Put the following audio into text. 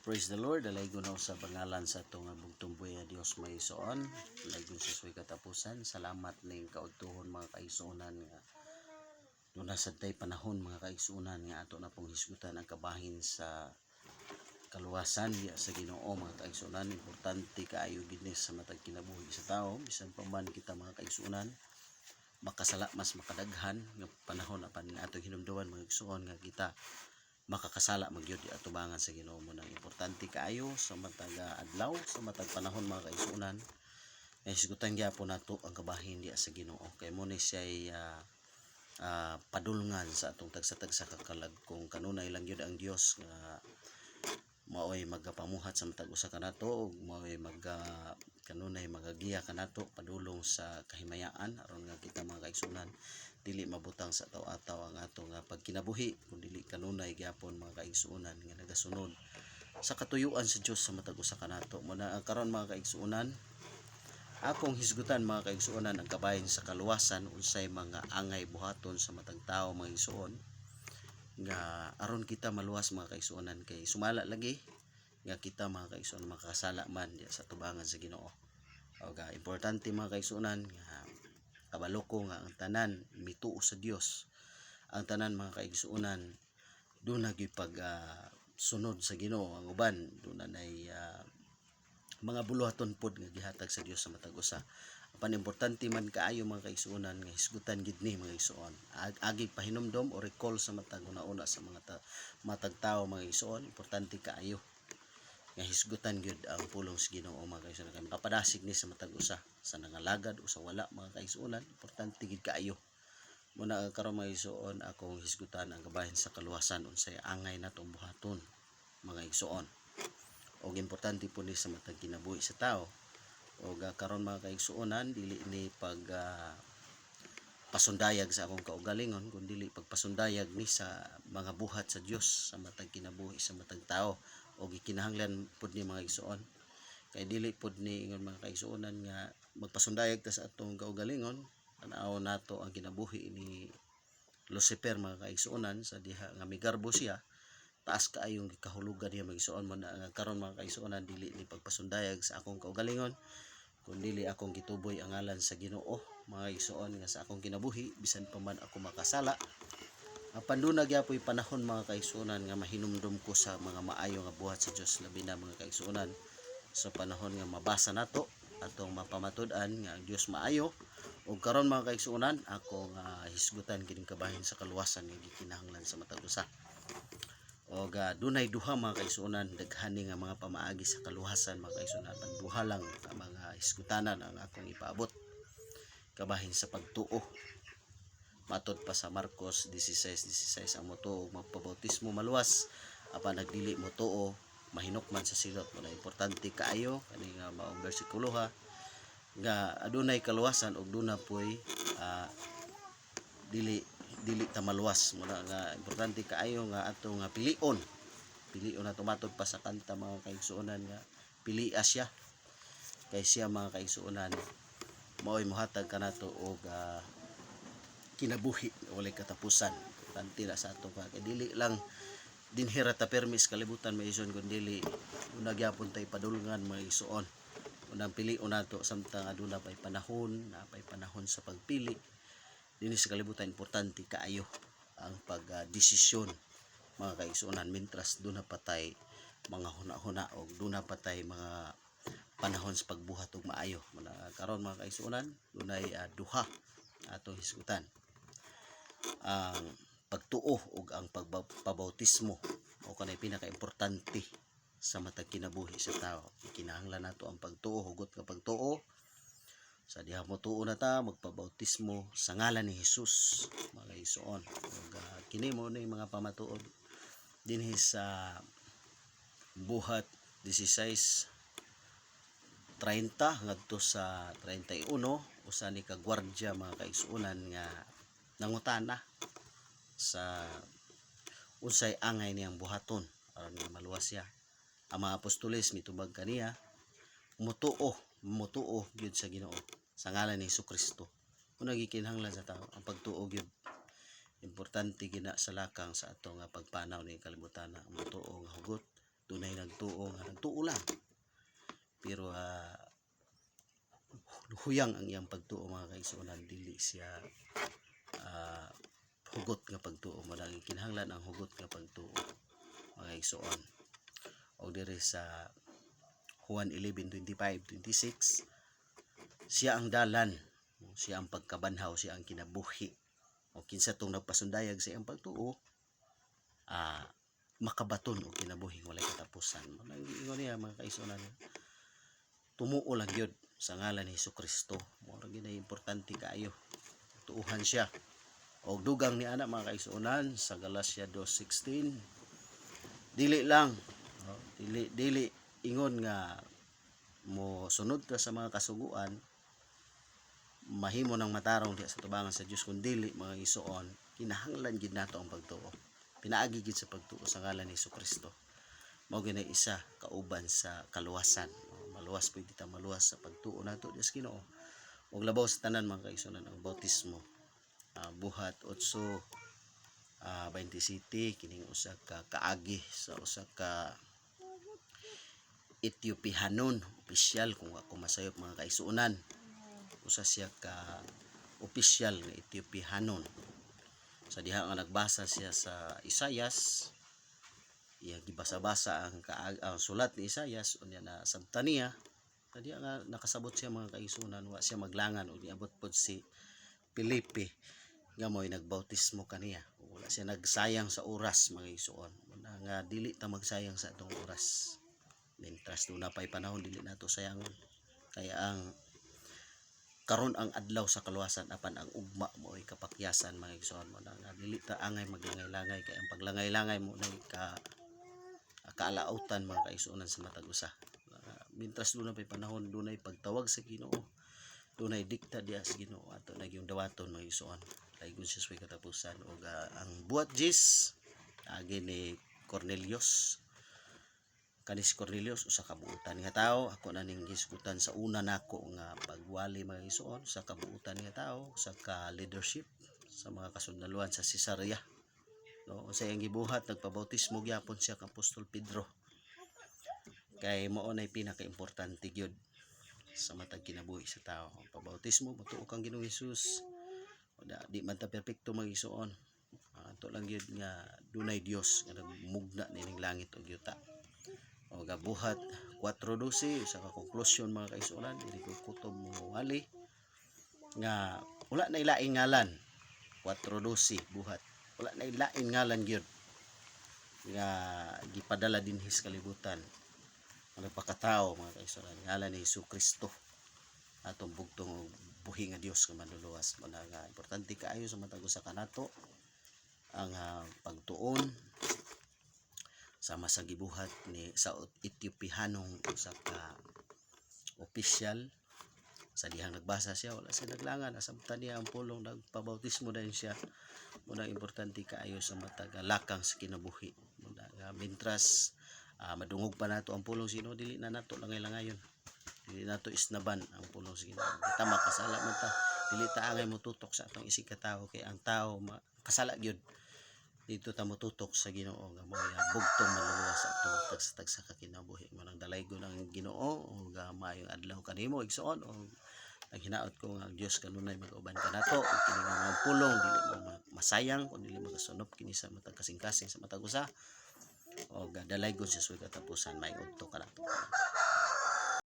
Praise the Lord, alaygon na sa pangalan sa itong bugtong buhay nga Dios may isuon, alaygon sa suway katapusan. Salamat ning kaudtuhon mga kaigsuonan nga doon sa tay panahon mga kaigsuonan nga ato na pong hisgutan ang kabahin sa kaluwasan diya sa Ginoo mga kaigsuonan. Importante kaayo gid ni sa matag kinabuhi sa tao, bisan pa man kita mga kaigsuonan makasala mas makadaghan nga panahon apan ato hinumduman mga kaigsuon nga kita makakasala magyud di atubangan sa Ginoo mo. Nang importante kaayo sa matag adlaw sa matag panahon mga kaigsuonan ay sigutan gyapon nato ang kabahin diya sa Ginoo kay mo ni siya padulngan sa atong tagsa-tagsa kakalag kung kanunay lang gyud ang Dios nga maoy magapamuhat sa matag usa kanato ug maoy kanunay magagiya kanato padulong sa kahimayaan aron nga kita mga kaigsuonan dili mabutang sa taw-ataw ang ato nga pagkinabuhi kun dili kanunay gyapon mga kaigsuonan nga nagasunod sa katuyuan sa Dios sa matag usa kanato. Muna karon mga kaigsuonan akong hisgutan mga kaigsuonan ang kabahin sa kaluwasan unsay mga angay buhaton sa matag tawo mga igsuon nga aron kita maluwas mga kaigsuonan kay sumala lagi nga kita mga kaigsuonan makakasala man diya sa tubangan sa Ginoo. Okay, importante mga kaigsuonan nga kabalo ko nga ang tanan mituo sa Dios, ang tanan mga kaigsuonan doon nagipag sunod sa Ginoo. Ang uban doon nay mga buluhaton pod nga gihatag sa Dios sa matag usa. Apan importante man kaayo mga kaigsuonan nga hisgutan gid ni mga igsuon agi pahinumdom o recall sa matag una-una sa mga matag tawo mga igsuon. Importante kaayo nga hisgutan gyud ang pulong sa Ginoo mga kaigsuonan kay makapadasig ni sa matag usa sa nangalagad o sa wala mga kaigsuonan. Importante gid kaayo. Muna karon mga igsuon akong hisgutan ang kabahin sa kaluwasan unsay angay natong buhaton mga igsuon og importante po ni sa matag kinabuhi sa tao. Og karon mga kaigsuonan dili ni pag pasundayag sa akong kaugalingon kundi pagpasundayag ni sa mga buhat sa Dios sa matag kinabuhi sa matag tao og gikinahanglan pud ni mga igsuon kay dili pud ni ingon mga kaigsuonan nga magpasundayag ta sa atong kaugalingon tan-aw nato ang kinabuhi ni Lucifer mga kaigsuonan sa diha nga migarbo siya taas kaayong kahulugan niya mga igsuon. Mo na karon mga kaigsuonan dili ni pagpasundayag sa akong kaugalingon kundi akong gituboy ang ngalan sa Ginoo mga igsuon nga sa akong kinabuhi bisan pa man ako makasala apan doon nagyapoy panahon mga kaigsuonan nga mahinumdum ko sa mga maayo nga buhat sa Dios labi na mga kaigsuonan sa panahon nga mabasa nato atong mapamatud-an nga ang Dios maayo. Ug karon mga kaigsuonan ako nga hisgutan kining kabahin sa kaluwasan nga gikinahanglan sa matag usa. Og dunay duha mga kaigsuonan daghani nga mga pamaagi sa kaluwasan mga kaigsuonan apan duha lang ang mga hisgutanan ang akong ipaabot kabahin sa pagtuo. Matod pa sa Marcos 16:16 ang motuo og magpabautismo maluwas apan nagdili motuo mahinukman sa silot. Wala importante kaayo kani nga maong bersikulo ha nga adunay kaluwasan og duna poy dili ta maluwas. Muna nga importante kaayo nga ato nga pilion ato matod pa sa kanta mga kaigsuonan nga pilia siya kay siya mga kaigsuonan mao'y mohatag kanato og kinabuhi walay katapusan. Importante na sa ato kay dili lang dinhira ta permis kalibutan may ison kun dili una gyapon tay padulngan mga igsuon. Unang pilion nato samtang aduna pay panahon sa pagpili dinhi sa kalibutan. Importante kaayo ang pagdesisyon mga kaigsuonan mintras duna patay mga huna-huna og duna patay mga panahon sa pagbuhat og maayo. Karon mga kaigsuonan dunay duha atong hisgutan ang pagtuo ug ang pagpabautismo o kanay pinaka-importante sa matag kinabuhi sa tao. Kinahanglan nato ang pagtuo, hugot nga pagtuo sa diha mo tuo na ta magpabautismo sa ngalan ni Hesus mga igsuon. Ug kini mo ni mga pamatuod dinhi sa buhat 16:30 ngadto sa 31 usa ni ka gwardiya mga kaigsuonan nga nangutana sa unsay angay niyang buhaton aron nga maluwas siya. Ang mga apostoles mitubag kaniya mutuo gyud sa Ginoo sa ngalan ni Hesukristo. Kung gikinahanglan sa tao ang pagtuo gyud importante gina sa lakang sa ato nga pagpanaw ni kalibutan. Ang mutuo nga hugot dunay pagtuo nga nagtuo lang. Pero huyang ang iyang pagtuo mga kaigsuonan, dili siya hugot nga pagtuo. Madang kinahanglan ang hugot nga pagtuo mga kaigsuon. O diri sa Juan 11:25-26, siya ang dalan, siya ang pagkabanhaw, siya ang kinabuhi. O kinsa tong nagpasundayag sa iyang pagtuo, makabaton o kinabuhi walay katapusan. Ingon niya mga kaigsuonan, tumuo lang gyud sa ngalan ni Hesukristo. Mo ra gyud importante kaayo. Tuuhan siya. Og dugang ni ana mga kaigsuonan sa Galacia 2:16, dili lang, dili ingon nga mo sunod ka sa mga kasuguan, mahimo nang matarong diya sa tubangan sa Dios, kun dili mga igsuon, kinahanglan gid nato ang pagtuo. Pinaagi gid sa pagtuo sa ngalan ni Hesukristo. Mao gyud isa kauban sa kaluwasan. Maluwas pud kita maluwas sa pagtuo nato Dios Ginoo. Og labaw sa tanan mga kaigsuonan ang bautismo. Buhat 8:27 kining usa ka kaagi sa usa ka Etiopihanon, opisyal kung ako masayop mga kaigsuonan. Usa siya ka opisyal nga Etiopihanon. Sa diha nga nagbasa siya sa Isayas, iya gibasa-basa ang sulat ni Isayas unya na sabtan niya. Sa diha nga nakasabot siya mga kaigsuonan, wa siya maglangan og niabot pod si Felipe nga mo'y nagbautismo kaniya. Wala siya nagsayang sa oras mga igsuon. Nga dili ta magsayang sa atong oras. Mientras na pay panahon dili nato sayangon. Kaya ang karon ang adlaw sa kaluwasan apan ang ugma mo'y kapakyasan mga igsuon mo nga dili ta angay maglangay-langay, kay ang paglangay-langay mo na kaalautan mga kaigsuonan sa matag usa. Mientras na pay panahon dunay pagtawag sa Ginoo, dunay dikta diya sa Ginoo, ato na yung dawaton mga igsuon. Laygon siya sa katapusan. Og ang buhat jis agi ni Cornelius. Kanis Cornelius usa ka buutan nga tawo. Ako na ning gisgutan sa una nako nga pagwali mga igsuon, sa kabuutan nga tawo, sa ka leadership sa mga kasundaluhan sa Cesarea. No, sa iyang gibuhat nagpabautismo gyapon siya kang Apostol Pedro. Kay mao nay pinaka-importante gyud sa matag kinabuhi sa tao. Pabautismo, matuo kang Ginoong Hesus. Di man ta perpekto mga igsuon. Ato lang gyud nga dunay Dios nga nagmugna nining langit ug yuta. O gabuhat 4:12 sa konklusyon mga kaigsuonan, dili ko kutob mo wali nga wala na ilaing ngalan. 4:12 buhat. Wala na ilaing ngalan gyud nga gipadala dinhi sa kalibutan. Ang nagpakatao mga kaigsuonan, ngalan ni Hesukristo. Atong bugtong buhi nga Dios nga manluluwas. Mo nga importante kaayo sa matag usa kanato ang pagtuon sama sa gibuhat ni sa Etiopihanong usa ka opisyal. Sa dihang nagbasa siya, wala siya naglangan, asabtan niya ang pulong, nagpabautismo din siya. Muna importante kaayo sa matag lakang sa kinabuhi. Muna mientras madungog pa nato ang pulong sino, dili na nato langay-langayon. Dili nato isnaban ang pulong sa Ginoo. Kita makasala man ta, dili ta angay motutok sa atong isig ka tawo, kay ang tawo kasala gyud. Dito ta motutok sa Ginoo nga mo'y bugtong maluluwas sa atong tagsa-tagsa ka kinabuhi. Manang dalaygon ang Ginoo ug maayong adlaw kanimo igsuon, ug naghinaot ko nga ang Dios kanunay mag-uban kanato ug kini nga mga pulong dili mo masayang kun dili magasunop kini sa matag kasing-kasing sa matag usa. O dalaygon sa suway katapusan may udto kanato.